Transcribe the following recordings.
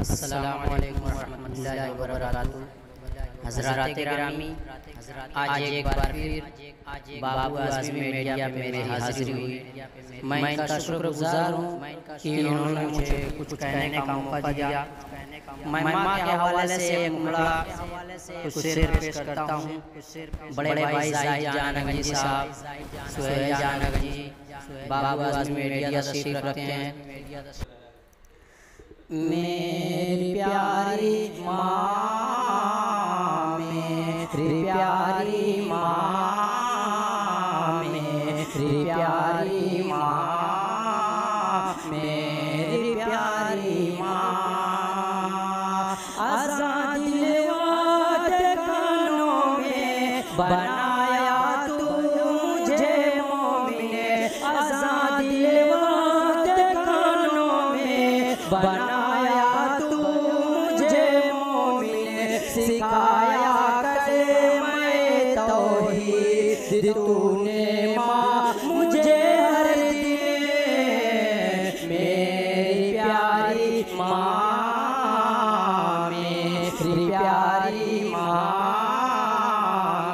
अस्सलामु अलैकुम वरहमतुल्लाहि वबरकातुहू। हज़रात गिरामी, आज एक बार फिर बाबू आज़मी मीडिया पे मेरी हाजिरी हुई। मैं इनका शुक्रगुजार हूँ कि इन्होंने मुझे कुछ कहने का मौका दिया। मैं माँ के हवाले से एक मुमला कुछ शेर पेश करता हूँ। बड़े भाई ज़ाहिद जान नगजी साहब, सुहेल जान नगजी, बाबू आज़मी मीडिया तशरीफ रखते हैं। मेरी प्यारी माँ, मेरी प्यारी माँ, मेरी प्यारी माँ, मेरी प्यारी माँ, आज़ाद दिलवात कानों में बनाया तू मुझे मोमिने, आज़ाद दिलवात कानों में बनाया तू मुझे मोमिने, सिखाया कलमे तौहीद तूने माँ मुझे हर दिन। मेरी प्यारी माँ, मेरी प्यारी माँ,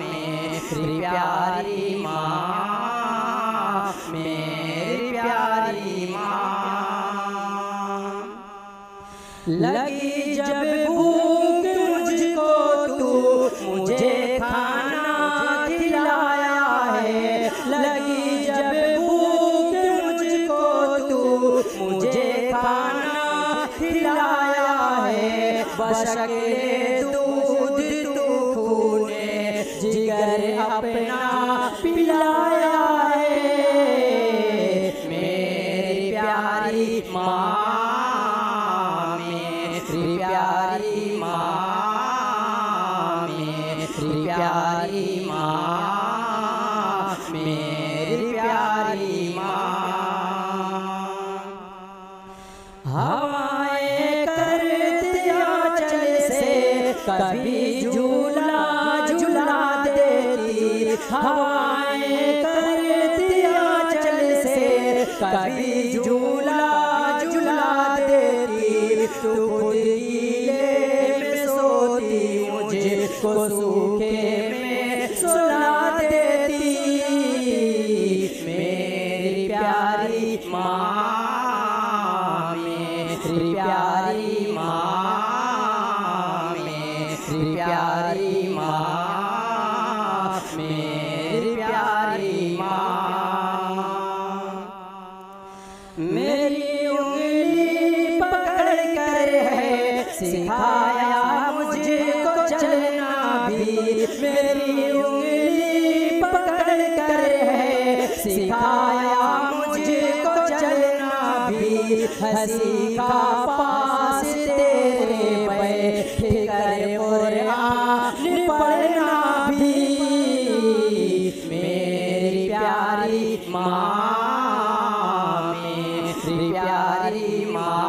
मेरी प्यारी माँ, मेरी प्यारी माँ। लगी जब भूख मुझको तू मुझे खाना खिलाया है, लगी जब भूख मुझको तू मुझे खाना खिलाया है, बशक्ले दूध तू खूने जिगर अपना पिलाया है। मेरी प्यारी माँ, मेरी प्यारी माँ, मेरी प्यारी माँ, मेरी प्यारी माँ। हवाएं करती आंचल से कभी झूला झूला देती, हवाएं करती आंचल से कभी झूला झूला देती, तू खुद गीले में सोती मुझको सूखे में सुला देती। मेरी प्यारी माँ, मेरी प्यारी माँ, मेरी प्यारी माँ, मेरी प्यारी माँ। मेरी उंगली पकड़ कर है सिखाया मुझको चलना भी, मेरी उंगली पकड़ कर है सिखाया मुझको चलना भी, हंसी का पास तेरे बैठ कर कुरान पढ़ना भी। मेरी प्यारी माँ, मेरी प्यारी माँ,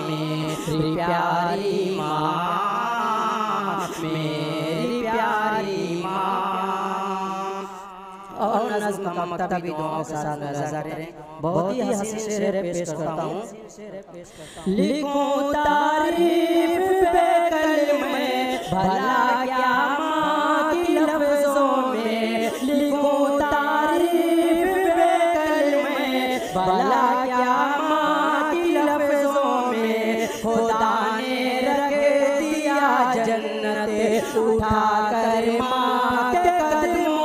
मेरी प्यारी माँ, मेरी प्यारी माँ। और नज़्म का मकतब भी दुआओं के साथ नज़र करें। बहुत ही हसीन शेर पेश करता हूँ। लिखूं तारीफ बेकलमे भला क्या माँ की लफ्ज़ों में, लिखूं तारीफ बेकलमे भला क्या माँ की लफ्ज़ों में, खुदा ने रख दिया जन्नत उठा कर माँ के कदमों